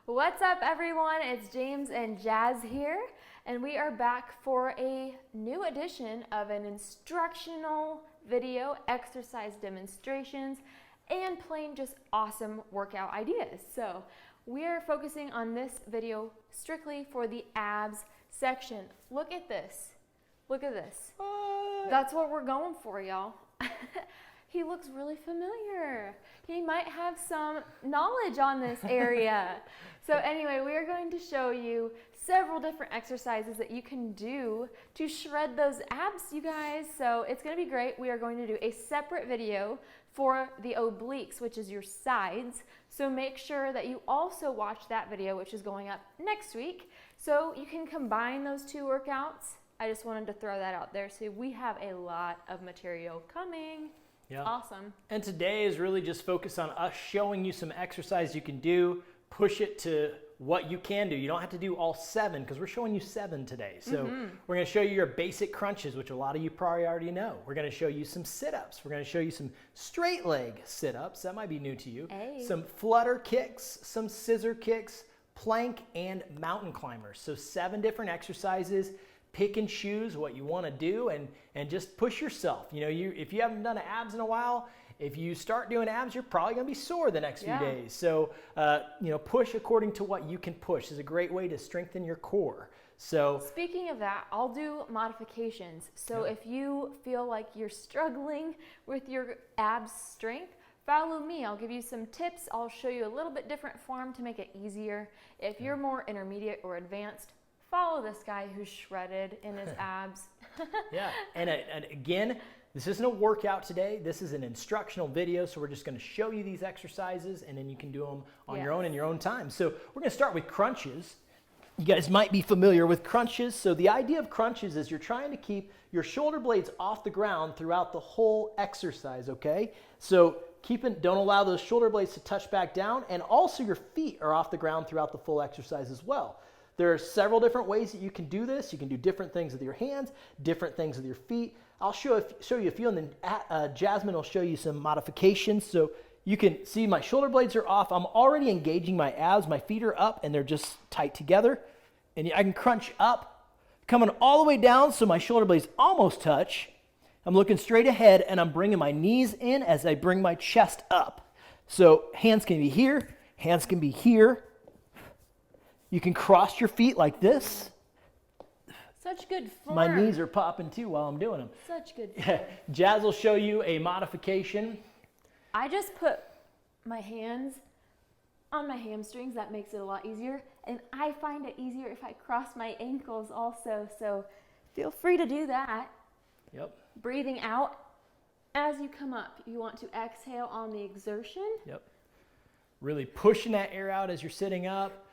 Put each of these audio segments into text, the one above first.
What's up, everyone? It's James and Jazz here, and we are back for a new edition of an instructional video, exercise demonstrations, and plain just awesome workout ideas. So we are focusing on this video strictly for the abs section. Look at this. Look at this. That's what we're going for, y'all. He looks really familiar. He might have some knowledge on this area. So anyway, we are going to show you several different exercises that you can do to shred those abs, you guys. So it's going to be great. We are going to do a separate video for the obliques, which is your sides. So make sure that you also watch that video, which is going up next week. So you can combine those two workouts. I just wanted to throw that out there. So we have a lot of material coming. Yeah. Awesome. And today is really just focused on us showing you some exercise you can do, push it to what you can do. You don't have to do all 7 because we're showing you 7 today. So we're going to show you your basic crunches, which a lot of you probably already know. We're going to show you some sit-ups. We're going to show you some straight leg sit-ups. That might be new to you. Hey. Some flutter kicks, some scissor kicks, plank, and mountain climbers. So 7 different exercises. Pick and choose what you want to do and just push yourself. You know, if you haven't done abs in a while, if you start doing abs, you're probably going to be sore the next few days. So, push according to what you can push. This is a great way to strengthen your core. So, speaking of that, I'll do modifications. So if you feel like you're struggling with your abs strength, follow me. I'll give you some tips. I'll show you a little bit different form to make it easier. If you're more intermediate or advanced, follow this guy who's shredded in his abs. yeah, and again, this isn't a workout today. This is an instructional video, so we're just going to show you these exercises, and then you can do them on your own in your own time. So we're going to start with crunches. You guys might be familiar with crunches. So the idea of crunches is you're trying to keep your shoulder blades off the ground throughout the whole exercise, okay? So don't allow those shoulder blades to touch back down, and also your feet are off the ground throughout the full exercise as well. There are several different ways that you can do this. You can do different things with your hands, different things with your feet. I'll show you a few, and then Jasmine will show you some modifications. So you can see my shoulder blades are off. I'm already engaging my abs. My feet are up, and they're just tight together. And I can crunch up, coming all the way down so my shoulder blades almost touch. I'm looking straight ahead, and I'm bringing my knees in as I bring my chest up. So hands can be here, hands can be here. You can cross your feet like this. Such good form. My knees are popping too while I'm doing them. Such good form. Jazz will show you a modification. I just put my hands on my hamstrings. That makes it a lot easier. And I find it easier if I cross my ankles also. So feel free to do that. Yep. Breathing out as you come up. You want to exhale on the exertion. Yep. Really pushing that air out as you're sitting up.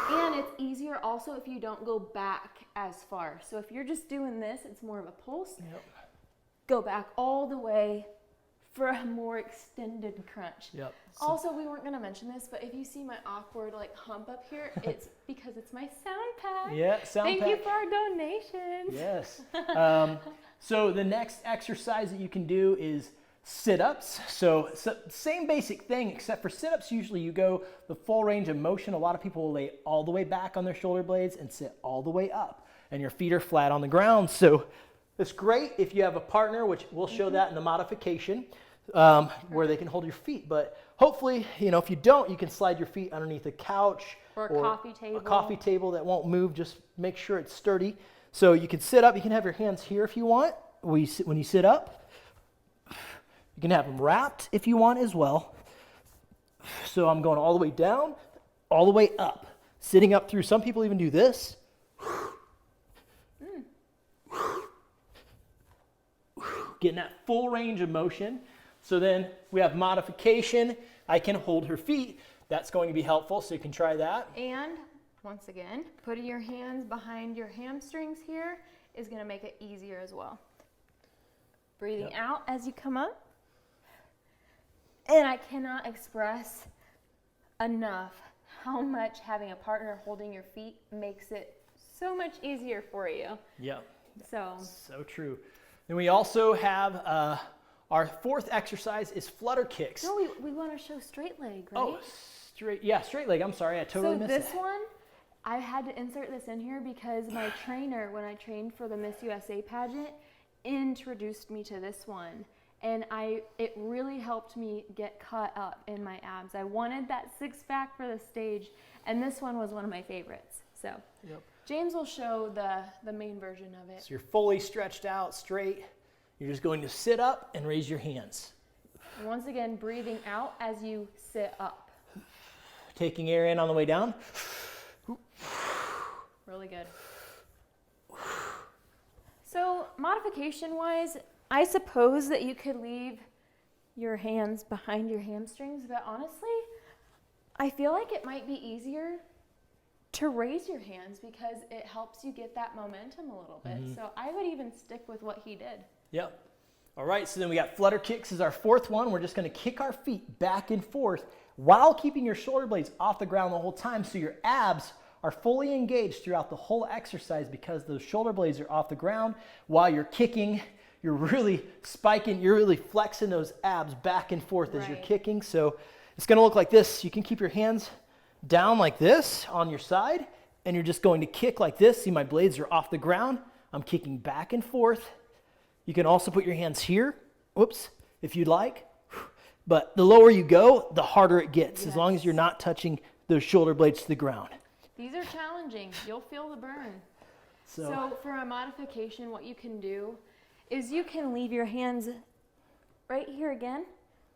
And it's easier also if you don't go back as far. So if you're just doing this, it's more of a pulse. Yep. Go back all the way for a more extended crunch. Yep. Also, we weren't going to mention this, but if you see my awkward hump up here, it's because it's my sound pack. Yeah, sound pack. Thank you for our donations. Yes. So the next exercise that you can do is sit-ups. So same basic thing, except for sit-ups, usually you go the full range of motion. A lot of people will lay all the way back on their shoulder blades and sit all the way up, and your feet are flat on the ground. So it's great if you have a partner, which we'll show that in the modification, where they can hold your feet. But hopefully, if you don't, you can slide your feet underneath a couch or a coffee table. A coffee table that won't move. Just make sure it's sturdy. So you can sit up. You can have your hands here if you want. When you sit up. You can have them wrapped if you want as well. So I'm going all the way down, all the way up. Sitting up through, some people even do this. Getting that full range of motion. So then we have modification. I can hold her feet. That's going to be helpful, so you can try that. And once again, putting your hands behind your hamstrings here is going to make it easier as well. Breathing out as you come up. And I cannot express enough how much having a partner holding your feet makes it so much easier for you. Yeah. So true. Then we also have our 4th exercise is flutter kicks. No, we want to show straight leg, right? Oh, Straight leg. I'm sorry, I totally missed it. So this one, I had to insert this in here because my trainer, when I trained for the Miss USA pageant, introduced me to this one. And it really helped me get cut up in my abs. I wanted that six-pack for the stage, and this one was one of my favorites. So James will show the main version of it. So you're fully stretched out, straight. You're just going to sit up and raise your hands. And once again, breathing out as you sit up. Taking air in on the way down. Really good. So modification-wise, I suppose that you could leave your hands behind your hamstrings, but honestly, I feel like it might be easier to raise your hands because it helps you get that momentum a little bit. So I would even stick with what he did. Yep. All right, so then we got Flutter Kicks as our fourth one. We're just going to kick our feet back and forth while keeping your shoulder blades off the ground the whole time, so your abs are fully engaged throughout the whole exercise because those shoulder blades are off the ground. While you're kicking, you're really spiking, you're really flexing those abs back and forth as you're kicking. So it's going to look like this. You can keep your hands down like this on your side, and you're just going to kick like this. See, my blades are off the ground. I'm kicking back and forth. You can also put your hands here, whoops, if you'd like. But the lower you go, the harder it gets, as long as you're not touching those shoulder blades to the ground. These are challenging. You'll feel the burn. So for a modification, what you can do is you can leave your hands right here again.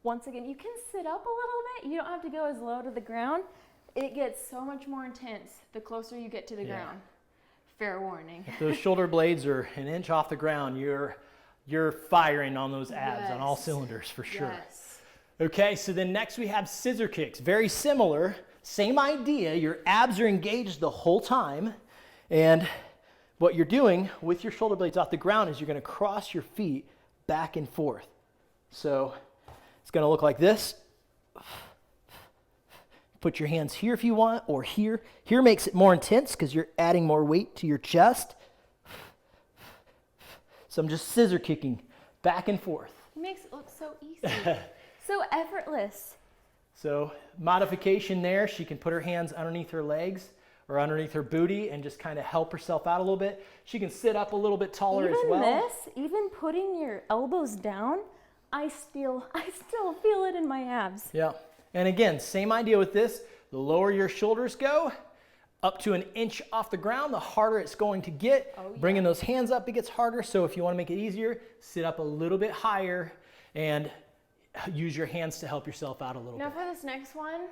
Once again, you can sit up a little bit. You don't have to go as low to the ground. It gets so much more intense the closer you get to the ground. Fair warning. If those shoulder blades are an inch off the ground, you're firing on those abs on all cylinders for sure. Okay, so then next we have scissor kicks. Very similar, same idea. Your abs are engaged the whole time, and what you're doing with your shoulder blades off the ground is you're going to cross your feet back and forth. So it's going to look like this. Put your hands here if you want, or here. Here makes it more intense because you're adding more weight to your chest. So I'm just scissor kicking back and forth. It makes it look so easy. So effortless. So modification there, she can put her hands underneath her legs or underneath her booty and just kind of help herself out a little bit. She can sit up a little bit taller as well. Even putting your elbows down, I still feel it in my abs. Yeah. And again, same idea with this. The lower your shoulders go, up to an inch off the ground, the harder it's going to get. Bringing those hands up, it gets harder. So if you want to make it easier, sit up a little bit higher and use your hands to help yourself out a little bit. Now for this next one,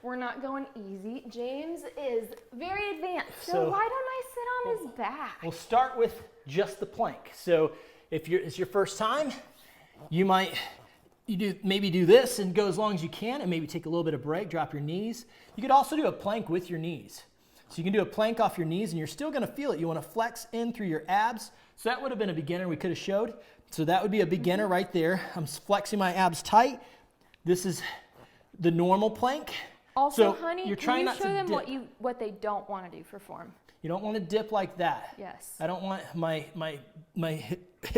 we're not going easy. James is very advanced, so why don't I sit on his back? We'll start with just the plank. So if it's your first time, you maybe do this and go as long as you can, and maybe take a little bit of break, drop your knees. You could also do a plank with your knees. So you can do a plank off your knees and you're still gonna feel it. You wanna flex in through your abs. So that would have been a beginner we could have showed. So that would be a beginner right there. I'm flexing my abs tight. This is the normal plank. Also, so honey, you're trying can you show them dip. what they don't wanna do for form? You don't wanna dip like that. Yes. I don't want my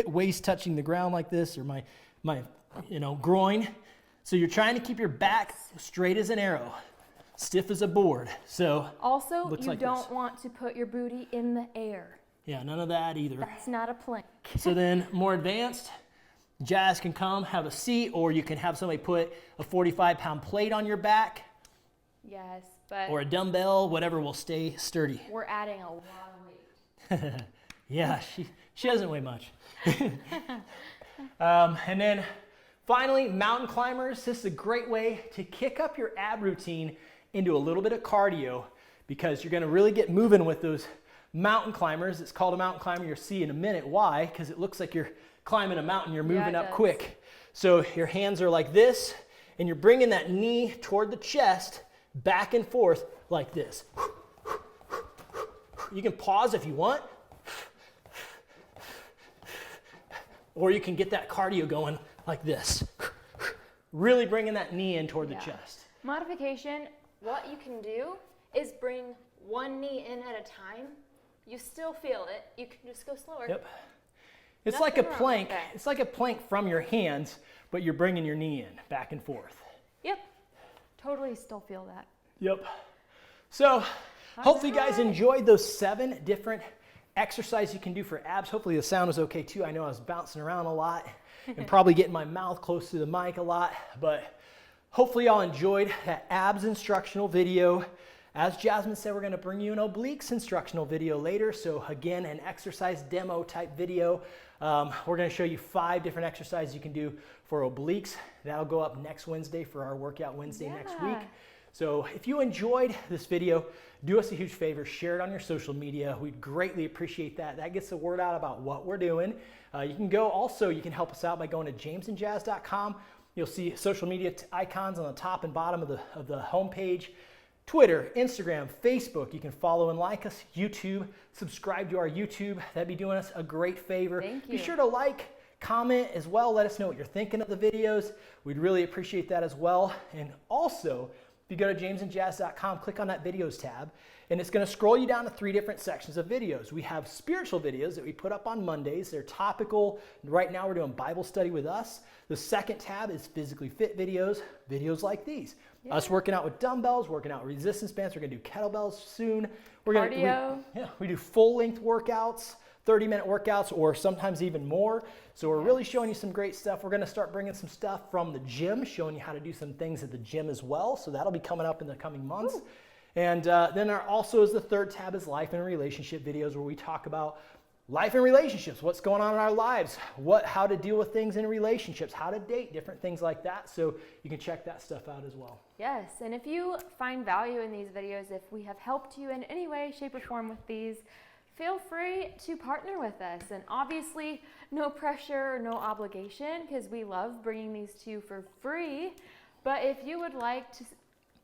waist touching the ground like this, or my groin. So you're trying to keep your back straight as an arrow, stiff as a board. So also, you don't want to put your booty in the air. Yeah, none of that either. That's not a plank. So then more advanced, Jazz can come have a seat, or you can have somebody put a 45-pound plate on your back. Yes, but or a dumbbell, whatever will stay sturdy. We're adding a lot of weight. Yeah, she doesn't weigh much. And then finally, mountain climbers. This is a great way to kick up your ab routine into a little bit of cardio, because you're gonna really get moving with those mountain climbers. It's called a mountain climber. You'll see in a minute why, because it looks like you're climbing a mountain, you're moving up quick. So your hands are like this, and you're bringing that knee toward the chest, back and forth like this. You can pause if you want, or you can get that cardio going like this. Really bringing that knee in toward the chest. Modification, what you can do is bring one knee in at a time. You still feel it. You can just go slower. Yep. It's like a plank. It's like a plank from your hands, but you're bringing your knee in back and forth. Yep. Totally still feel that. Yep. So hopefully you guys enjoyed those 7 different exercises you can do for abs. Hopefully the sound was okay too. I know I was bouncing around a lot and probably getting my mouth close to the mic a lot, but hopefully y'all enjoyed that abs instructional video. As Jasmine said, we're gonna bring you an obliques instructional video later. So again, an exercise demo type video. We're gonna show you 5 different exercises you can do for obliques. That'll go up next Wednesday for our Workout Wednesday next week. So if you enjoyed this video, do us a huge favor, share it on your social media. We'd greatly appreciate that. That gets the word out about what we're doing. You can help us out by going to jamesandjazz.com. You'll see social media icons on the top and bottom of the homepage. Twitter, Instagram, Facebook. You can follow and like us. YouTube, subscribe to our YouTube. That'd be doing us a great favor. Thank you. Be sure to like, comment as well. Let us know what you're thinking of the videos. We'd really appreciate that as well. And also, if you go to jamesandjazz.com, click on that videos tab, and it's going to scroll you down to 3 different sections of videos. We have spiritual videos that we put up on Mondays. They're topical. Right now we're doing Bible study with us. The second tab is physically fit videos, videos like these. Yeah. Us working out with dumbbells, working out with resistance bands. We're going to do kettlebells soon. Cardio. We do full length workouts, 30-minute workouts, or sometimes even more. So we're really showing you some great stuff. We're going to start bringing some stuff from the gym, showing you how to do some things at the gym as well. So that'll be coming up in the coming months. Ooh. And then there also is the third tab is life and relationship videos, where we talk about life and relationships, what's going on in our lives, how to deal with things in relationships, how to date, different things like that. So you can check that stuff out as well. Yes, and if you find value in these videos, if we have helped you in any way, shape, or form with these, feel free to partner with us. And obviously, no pressure, no obligation, because we love bringing these to you for free. But if you would like to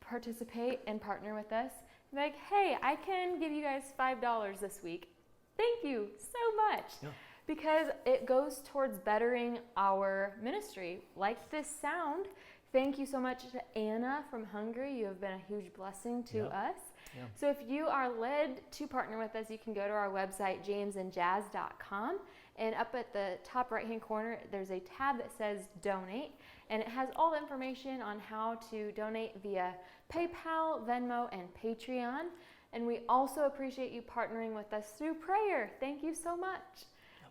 participate and partner with us, be like, hey, I can give you guys $5 this week. Thank you so much. Yeah. Because it goes towards bettering our ministry. Like this sound, thank you so much to Anna from Hungary. You have been a huge blessing to us. Yeah. So if you are led to partner with us, you can go to our website, jamesandjazz.com, and up at the top right-hand corner, there's a tab that says Donate, and it has all the information on how to donate via PayPal, Venmo, and Patreon. And we also appreciate you partnering with us through prayer. Thank you so much.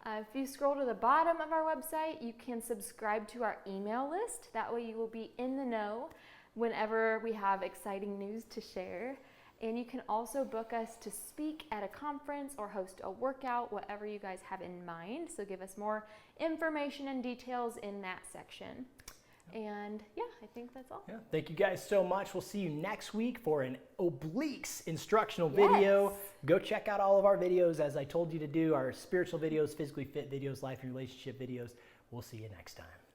If you scroll to the bottom of our website, you can subscribe to our email list. That way you will be in the know whenever we have exciting news to share. And you can also book us to speak at a conference or host a workout, whatever you guys have in mind. So give us more information and details in that section. And yeah, I think that's all. Yeah. Thank you guys so much. We'll see you next week for an obliques instructional video. Go check out all of our videos, as I told you to do, our spiritual videos, physically fit videos, life and relationship videos. We'll see you next time.